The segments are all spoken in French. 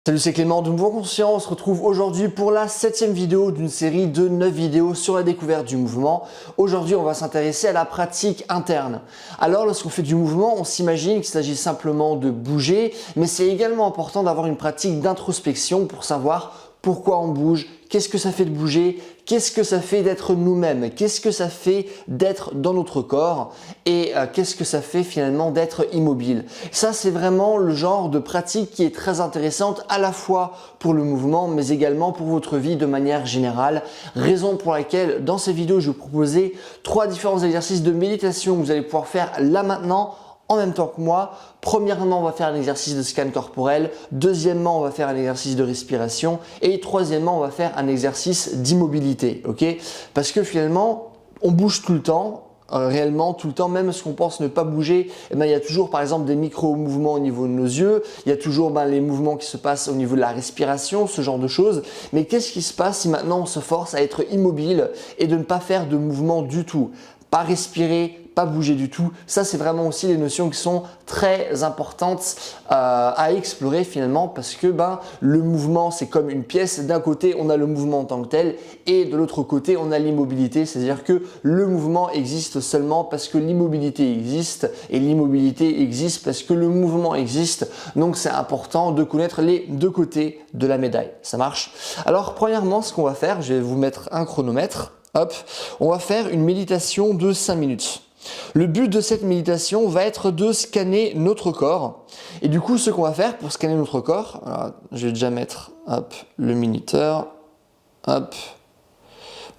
Salut, c'est Clément de Mouvement Conscient. On se retrouve aujourd'hui pour la 7e vidéo d'une série de 9 vidéos sur la découverte du mouvement. Aujourd'hui, on va s'intéresser à la pratique interne. Alors, lorsqu'on fait du mouvement, on s'imagine qu'il s'agit simplement de bouger, mais c'est également important d'avoir une pratique d'introspection pour savoir pourquoi on bouge, qu'est-ce que ça fait de bouger, qu'est-ce que ça fait d'être nous-mêmes, qu'est-ce que ça fait d'être dans notre corps et qu'est-ce que ça fait finalement d'être immobile. Ça, c'est vraiment le genre de pratique qui est très intéressante à la fois pour le mouvement mais également pour votre vie de manière générale. Raison pour laquelle dans ces vidéos, je vais vous proposer 3 différents exercices de méditation que vous allez pouvoir faire là maintenant en même temps que moi. Premièrement, on va faire un exercice de scan corporel. Deuxièmement, on va faire un exercice de respiration. Et troisièmement, on va faire un exercice d'immobilité. Ok? Parce que finalement, on bouge tout le temps. Réellement tout le temps, même ce qu'on pense ne pas bouger, il y a toujours par exemple des micro-mouvements au niveau de nos yeux, il y a toujours les mouvements qui se passent au niveau de la respiration, ce genre de choses. Mais qu'est-ce qui se passe si maintenant on se force à être immobile et de ne pas faire de mouvement du tout? Pas respirer, pas bouger du tout. Ça, c'est vraiment aussi des notions qui sont très importantes à explorer finalement parce que le mouvement, c'est comme une pièce. D'un côté, on a le mouvement en tant que tel et de l'autre côté, on a l'immobilité. C'est-à-dire que le mouvement existe seulement parce que l'immobilité existe et l'immobilité existe parce que le mouvement existe. Donc, c'est important de connaître les deux côtés de la médaille. Ça marche? Alors, premièrement, ce qu'on va faire, je vais vous mettre un chronomètre. Hop, on va faire une méditation de 5 minutes. Le but de cette méditation va être de scanner notre corps. Et du coup, ce qu'on va faire pour scanner notre corps, alors, je vais déjà mettre le minuteur. Hop,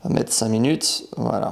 on va mettre 5 minutes. Voilà.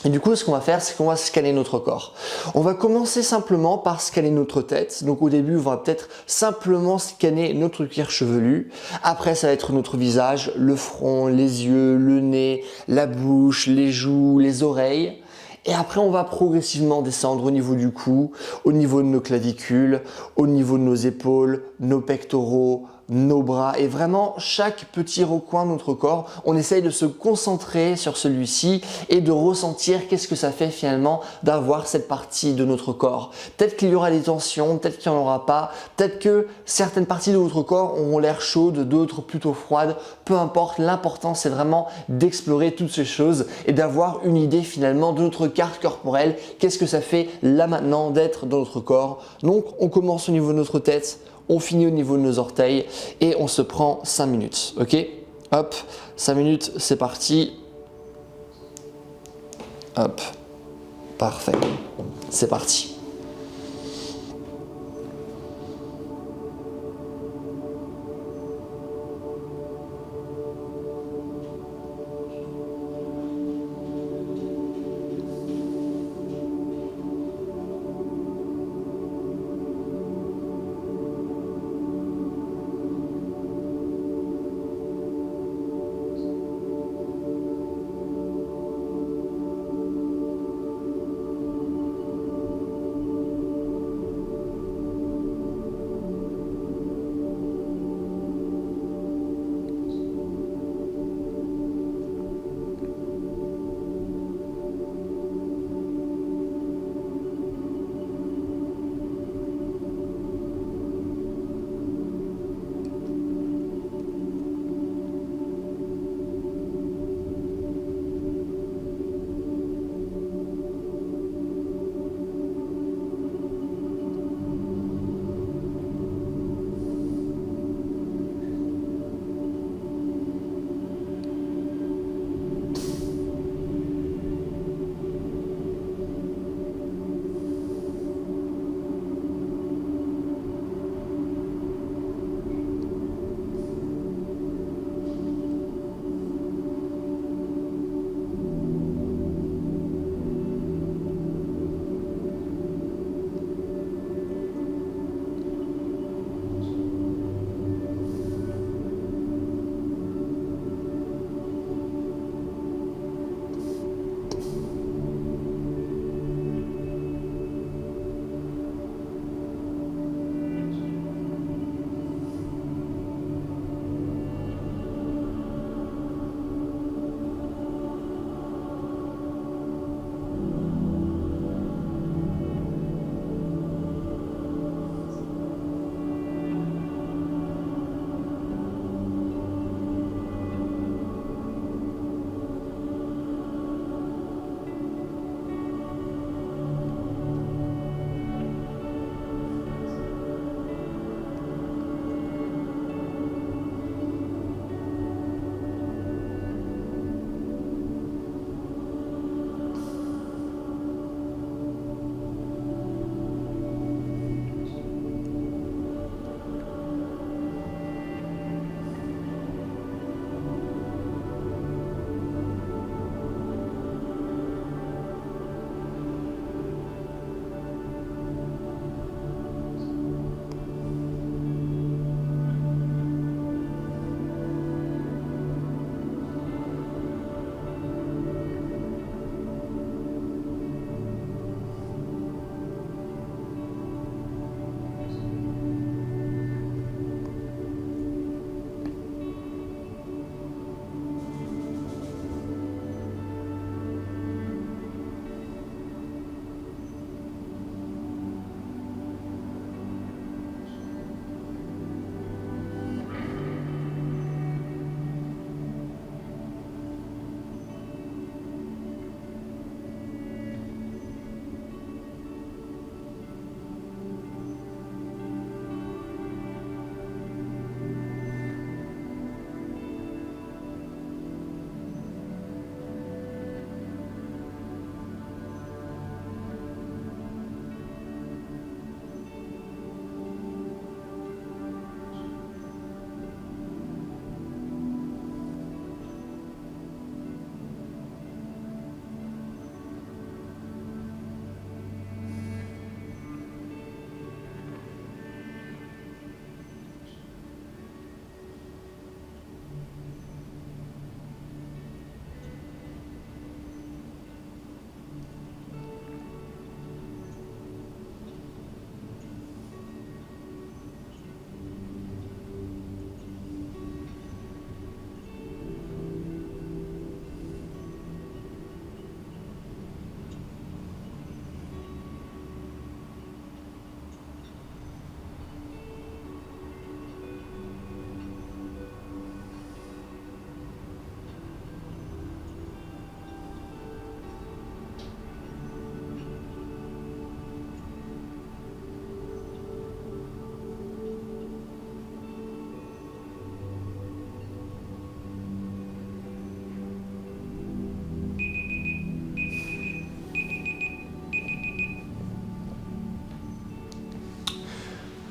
Et du coup, ce qu'on va faire, c'est qu'on va scanner notre corps. On va commencer simplement par scanner notre tête. Donc au début, on va peut-être simplement scanner notre cuir chevelu. Après, ça va être notre visage, le front, les yeux, le nez, la bouche, les joues, les oreilles. Et après, on va progressivement descendre au niveau du cou, au niveau de nos clavicules, au niveau de nos épaules, nos pectoraux, nos bras et vraiment chaque petit recoin de notre corps, on essaye de se concentrer sur celui-ci et de ressentir qu'est-ce que ça fait finalement d'avoir cette partie de notre corps. Peut-être qu'il y aura des tensions, peut-être qu'il n'y en aura pas, peut-être que certaines parties de votre corps auront l'air chaudes, d'autres plutôt froides, peu importe, l'important c'est vraiment d'explorer toutes ces choses et d'avoir une idée finalement de notre carte corporelle, qu'est-ce que ça fait là maintenant d'être dans notre corps. Donc on commence au niveau de notre tête, on finit au niveau de nos orteils et on se prend 5 minutes. Ok? Hop, 5 minutes, c'est parti. Hop, parfait. C'est parti.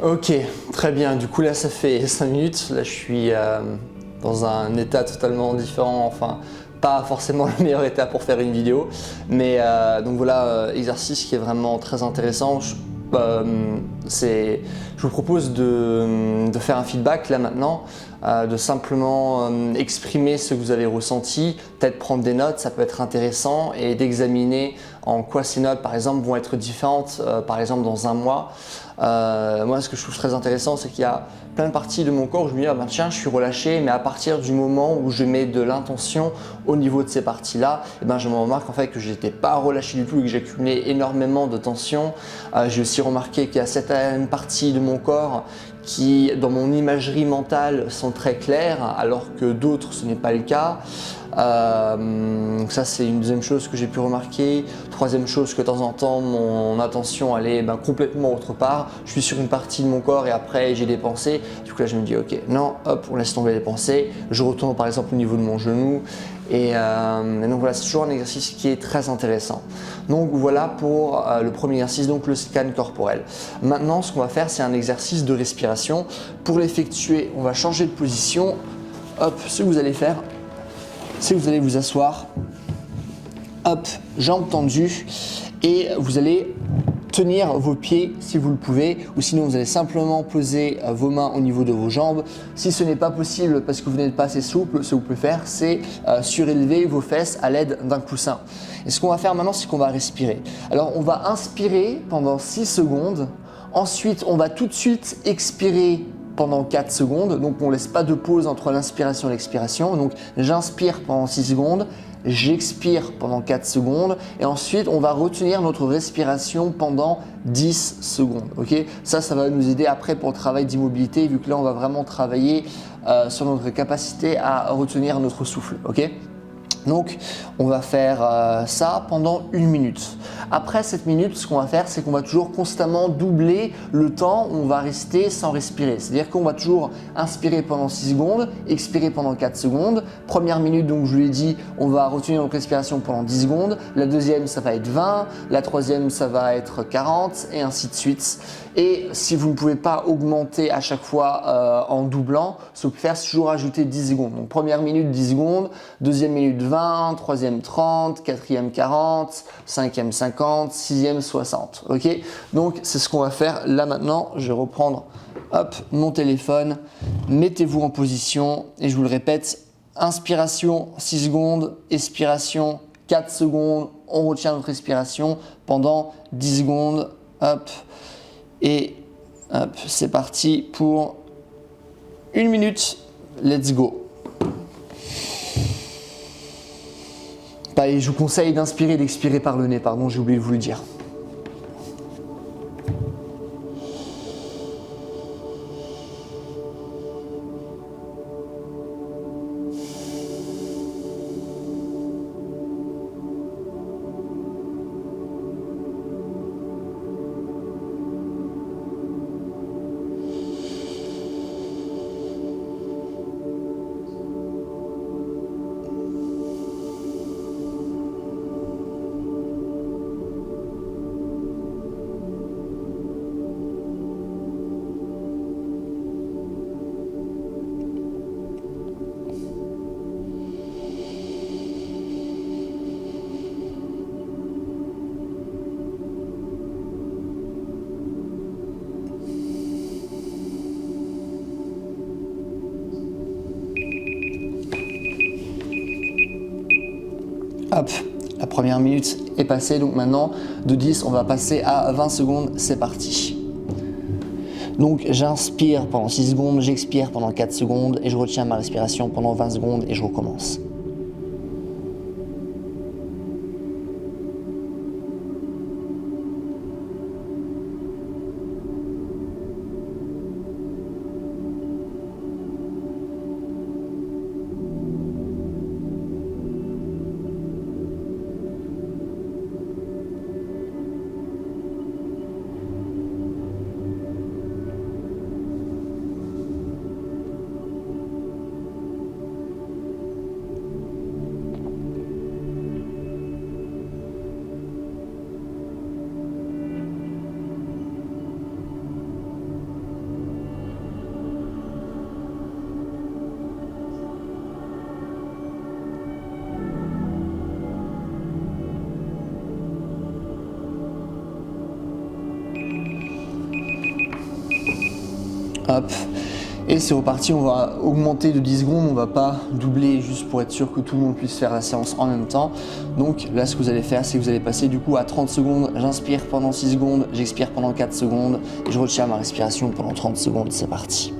Ok, très bien. Du coup là ça fait 5 minutes. Là je suis dans un état totalement différent. Enfin, pas forcément le meilleur état pour faire une vidéo. Mais donc voilà, exercice qui est vraiment très intéressant. Je vous propose de faire un feedback là maintenant, de simplement exprimer ce que vous avez ressenti, peut-être prendre des notes, ça peut être intéressant, et d'examiner en quoi ces notes par exemple vont être différentes par exemple dans un mois. Moi ce que je trouve très intéressant, c'est qu'il y a plein de parties de mon corps où je me dis ah ben tiens je suis relâché, mais à partir du moment où je mets de l'intention au niveau de ces parties là, et ben je me remarque en fait que j'étais pas relâché du tout et que j'accumulais énormément de tension. J'ai aussi remarqué qu'il y a certaines parties de mon corps qui dans mon imagerie mentale sont très claires alors que d'autres ce n'est pas le cas. Donc ça c'est une deuxième chose que j'ai pu remarquer. Troisième chose, que de temps en temps mon attention allait complètement autre part. Je suis sur une partie de mon corps et après j'ai des pensées. Du coup là je me dis ok non, hop, on laisse tomber les pensées. Je retourne par exemple au niveau de mon genou. Et donc voilà, c'est toujours un exercice qui est très intéressant. Donc voilà pour le premier exercice, donc le scan corporel. Maintenant ce qu'on va faire, c'est un exercice de respiration. Pour l'effectuer, on va changer de position. Hop, ce que vous allez faire, c'est que vous allez vous asseoir, hop, jambes tendues, et vous allez tenir vos pieds si vous le pouvez, ou sinon vous allez simplement poser vos mains au niveau de vos jambes. Si ce n'est pas possible parce que vous n'êtes pas assez souple, ce que vous pouvez faire, c'est surélever vos fesses à l'aide d'un coussin. Et ce qu'on va faire maintenant, c'est qu'on va respirer. Alors on va inspirer pendant 6 secondes, ensuite on va tout de suite expirer pendant 4 secondes, donc on ne laisse pas de pause entre l'inspiration et l'expiration. Donc j'inspire pendant 6 secondes, j'expire pendant 4 secondes et ensuite on va retenir notre respiration pendant 10 secondes. Okay, ça va nous aider après pour le travail d'immobilité, vu que là on va vraiment travailler sur notre capacité à retenir notre souffle. Okay, donc on va faire ça pendant 1 minute. Après cette minute, ce qu'on va faire, c'est qu'on va toujours constamment doubler le temps où on va rester sans respirer. C'est-à-dire qu'on va toujours inspirer pendant 6 secondes, expirer pendant 4 secondes. Première minute, donc je vous l'ai dit, on va retenir notre respiration pendant 10 secondes. La deuxième, ça va être 20. La troisième, ça va être 40 et ainsi de suite. Et si vous ne pouvez pas augmenter à chaque fois en doublant, ce que vous pouvez faire, c'est toujours ajouter 10 secondes. Donc première minute, 10 secondes. Deuxième minute, 20. Troisième, 30. Quatrième, 40. Cinquième, 50. Sixième, 60. Ok, donc c'est ce qu'on va faire là maintenant. Je vais reprendre mon téléphone. Mettez-vous en position et je vous le répète, inspiration 6 secondes, expiration 4 secondes. On retient notre respiration pendant 10 secondes. Hop. Et hop, c'est parti pour 1 minute. Let's go. Et je vous conseille d'inspirer et d'expirer par le nez. Pardon, j'ai oublié de vous le dire. Hop, la première minute est passée, donc maintenant de 10 on va passer à 20 secondes, c'est parti. Donc j'inspire pendant 6 secondes, j'expire pendant 4 secondes et je retiens ma respiration pendant 20 secondes et je recommence. Hop. Et c'est reparti, on va augmenter de 10 secondes, on va pas doubler juste pour être sûr que tout le monde puisse faire la séance en même temps. Donc là, ce que vous allez faire, c'est que vous allez passer du coup à 30 secondes, j'inspire pendant 6 secondes, j'expire pendant 4 secondes, et je retiens ma respiration pendant 30 secondes, c'est parti.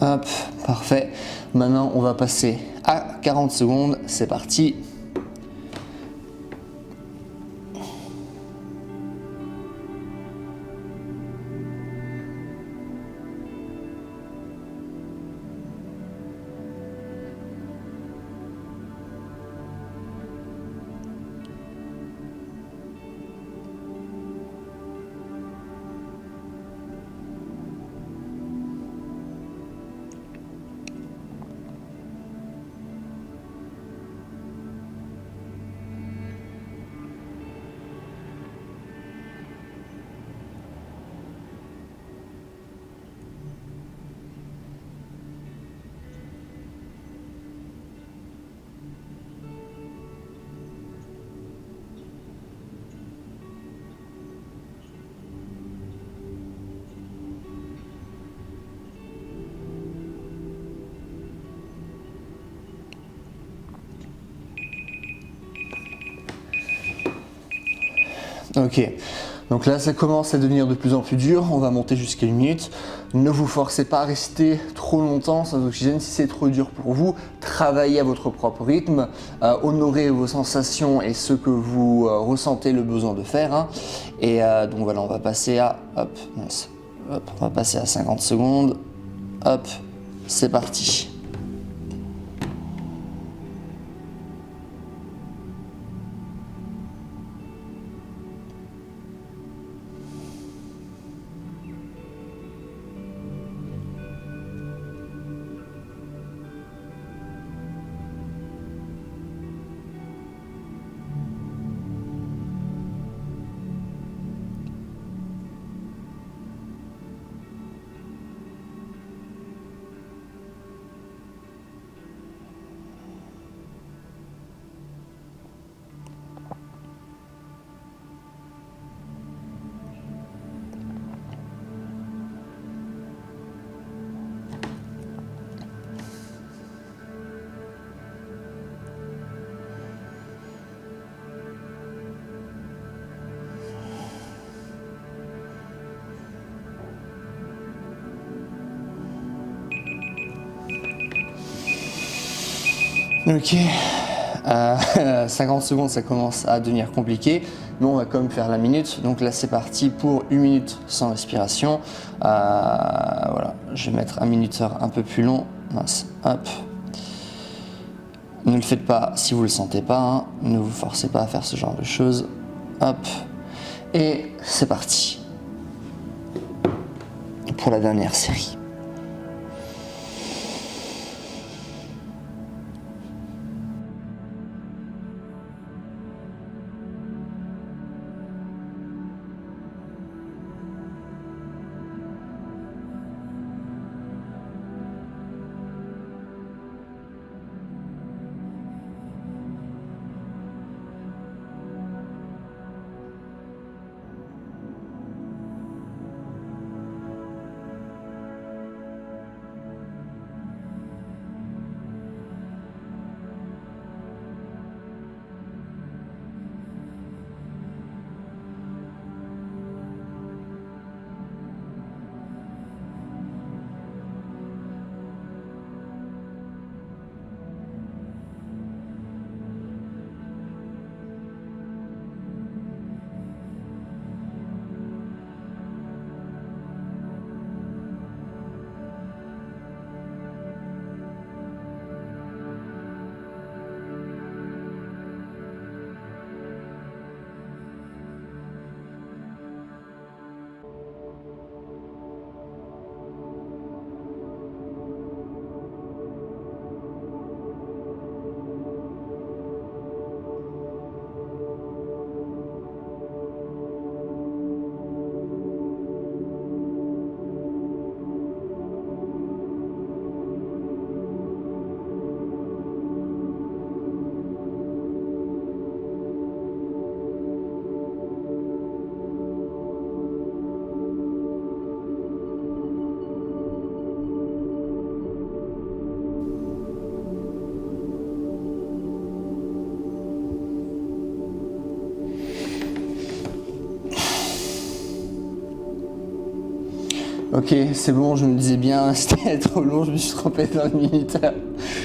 Hop, parfait. Maintenant, on va passer à 40 secondes. C'est parti. Ok, donc là ça commence à devenir de plus en plus dur, on va monter jusqu'à 1 minute. Ne vous forcez pas à rester trop longtemps sans oxygène si c'est trop dur pour vous. Travaillez à votre propre rythme, honorez vos sensations et ce que vous ressentez le besoin de faire. Hein. Et donc voilà, on va passer à, hop, on va passer à 50 secondes. Hop, c'est parti. Ok, 50 secondes ça commence à devenir compliqué, mais on va quand même faire la minute. Donc là c'est parti pour 1 minute sans respiration. Voilà, je vais mettre un minuteur un peu plus long. Mince, hop. Ne le faites pas si vous le sentez pas, hein. Ne vous forcez pas à faire ce genre de choses. Hop, et c'est parti pour la dernière série. Ok, c'est bon, je me disais bien, c'était trop long, je me suis trompé dans le minuteur.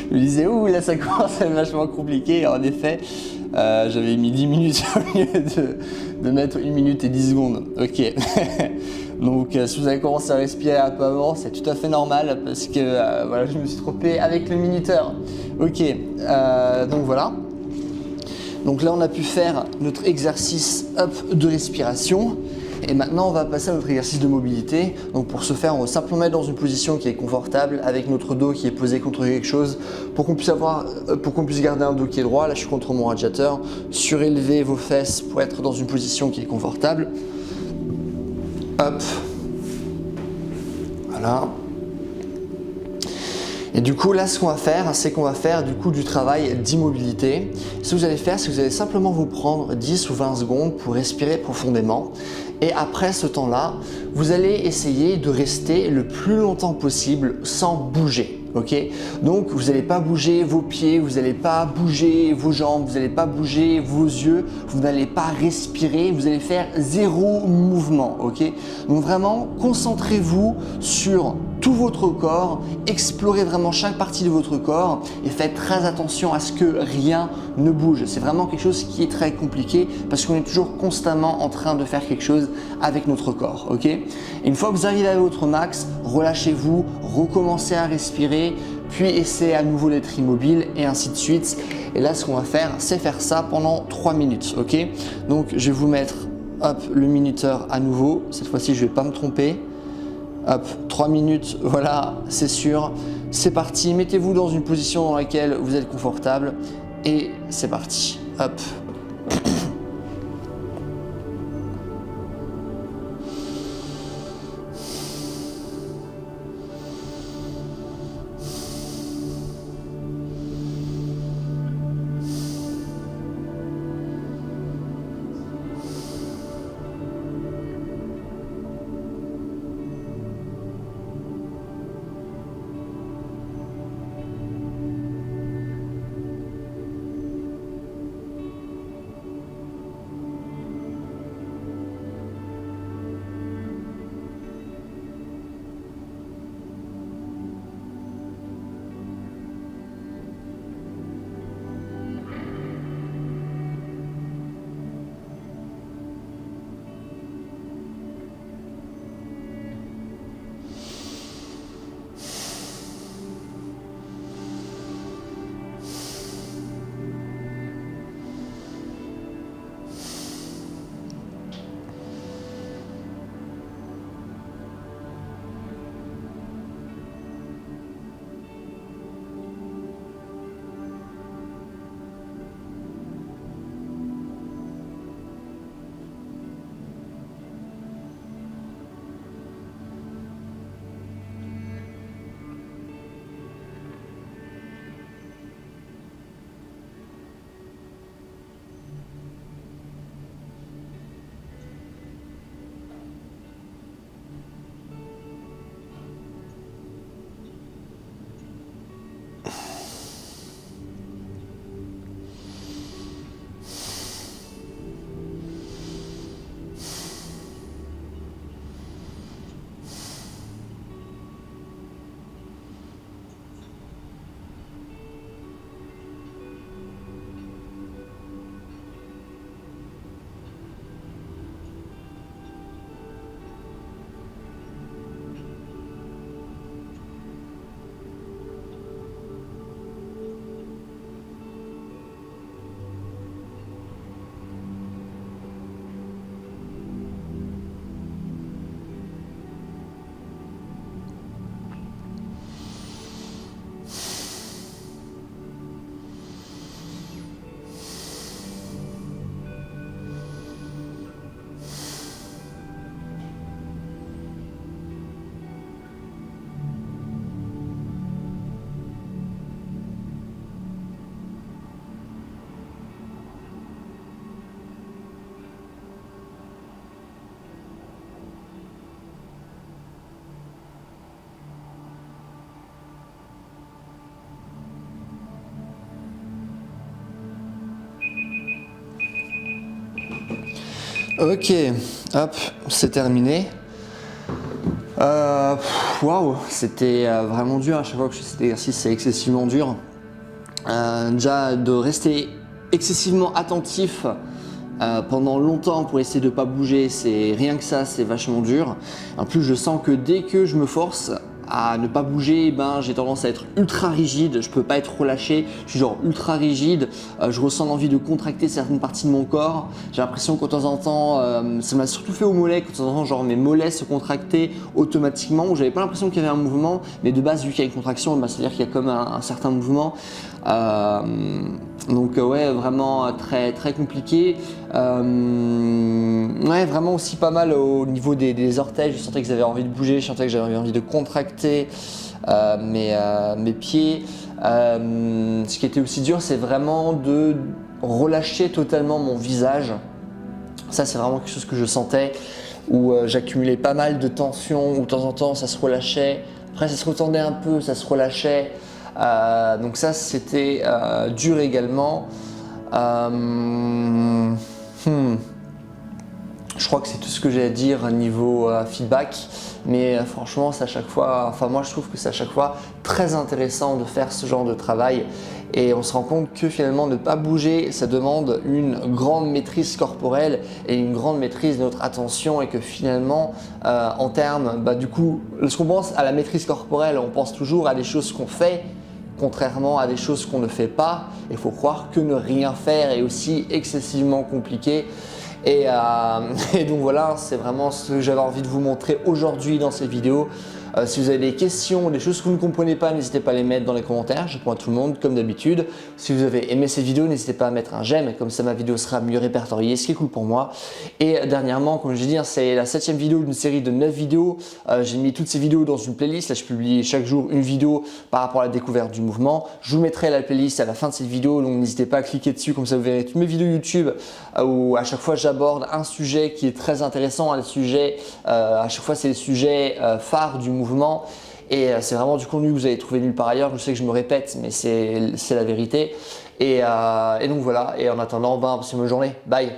Je me disais, ouh, là ça commence à être vachement compliqué. En effet, j'avais mis 10 minutes au lieu de mettre 1 minute et 10 secondes. Ok. Donc, si vous avez commencé à respirer un peu avant, c'est tout à fait normal parce que voilà, je me suis trompé avec le minuteur. Ok, donc voilà. Donc là, on a pu faire notre exercice de respiration. Et maintenant, on va passer à notre exercice de mobilité. Donc pour ce faire, on va simplement mettre dans une position qui est confortable avec notre dos qui est posé contre quelque chose pour qu'on puisse garder un dos qui est droit. Là, je suis contre mon radiateur. Surélevez vos fesses pour être dans une position qui est confortable. Hop. Voilà. Et du coup, là, ce qu'on va faire, c'est qu'on va faire du coup du travail d'immobilité. Ce que vous allez faire, c'est que vous allez simplement vous prendre 10 ou 20 secondes pour respirer profondément. Et après ce temps-là, vous allez essayer de rester le plus longtemps possible sans bouger. Ok, donc vous n'allez pas bouger vos pieds, vous n'allez pas bouger vos jambes, vous n'allez pas bouger vos yeux, vous n'allez pas respirer, vous allez faire 0 mouvement. Ok, donc vraiment concentrez-vous sur tout votre corps, explorez vraiment chaque partie de votre corps et faites très attention à ce que rien ne bouge. C'est vraiment quelque chose qui est très compliqué parce qu'on est toujours constamment en train de faire quelque chose avec notre corps. Ok, et une fois que vous arrivez à votre max, relâchez-vous, recommencez à respirer, puis essayez à nouveau d'être immobile et ainsi de suite. Et là, ce qu'on va faire, c'est faire ça pendant 3 minutes. Ok, donc je vais vous mettre le minuteur à nouveau. Cette fois-ci, je ne vais pas me tromper. Hop, 3 minutes, voilà, c'est sûr. C'est parti, mettez-vous dans une position dans laquelle vous êtes confortable et c'est parti. Hop. Ok, hop, c'est terminé. Waouh, c'était vraiment dur. À chaque fois que je fais cet exercice, c'est excessivement dur. Déjà de rester excessivement attentif pendant longtemps pour essayer de ne pas bouger, c'est rien que ça, c'est vachement dur. En plus, je sens que dès que je me force à ne pas bouger, j'ai tendance à être ultra rigide, je peux pas être relâché, je suis genre ultra rigide, je ressens l'envie de contracter certaines parties de mon corps. J'ai l'impression qu'de temps en temps, ça m'a surtout fait aux mollets, que de temps en temps genre mes mollets se contractaient automatiquement, où j'avais pas l'impression qu'il y avait un mouvement, mais de base vu qu'il y a une contraction, c'est-à-dire qu'il y a comme un certain mouvement. Donc ouais, vraiment très très compliqué. Ouais, vraiment aussi pas mal au niveau des orteils. Je sentais que j'avais envie de bouger, je sentais que j'avais envie de contracter mes pieds. Ce qui était aussi dur, c'est vraiment de relâcher totalement mon visage. Ça, c'est vraiment quelque chose que je sentais, où j'accumulais pas mal de tension, où de temps en temps ça se relâchait, après ça se retendait un peu, ça se relâchait. Donc ça, c'était dur également. Je crois que c'est tout ce que j'ai à dire niveau feedback, mais franchement, c'est à chaque fois, moi je trouve que c'est à chaque fois très intéressant de faire ce genre de travail, et on se rend compte que finalement ne pas bouger, ça demande une grande maîtrise corporelle et une grande maîtrise de notre attention, et que finalement en termes, du coup, lorsqu'on pense à la maîtrise corporelle, on pense toujours à des choses qu'on fait, contrairement à des choses qu'on ne fait pas. Il faut croire que ne rien faire est aussi excessivement compliqué. Et donc voilà, c'est vraiment ce que j'avais envie de vous montrer aujourd'hui dans cette vidéo. Si vous avez des questions, des choses que vous ne comprenez pas, n'hésitez pas à les mettre dans les commentaires, je réponds à tout le monde comme d'habitude. Si vous avez aimé cette vidéo, n'hésitez pas à mettre un j'aime, comme ça ma vidéo sera mieux répertoriée, ce qui est cool pour moi. Et dernièrement, comme je l'ai dit, c'est la 7e vidéo d'une série de 9 vidéos. J'ai mis toutes ces vidéos dans une playlist. Là, je publie chaque jour une vidéo par rapport à la découverte du mouvement. Je vous mettrai la playlist à la fin de cette vidéo, donc n'hésitez pas à cliquer dessus, comme ça vous verrez toutes mes vidéos YouTube où à chaque fois j'aborde un sujet qui est très intéressant, à chaque fois c'est les sujets phares du mouvement. Et c'est vraiment du contenu que vous allez trouver nulle part ailleurs. Je sais que je me répète, mais c'est la vérité. Et donc voilà, et en attendant, passez une bonne journée. Bye.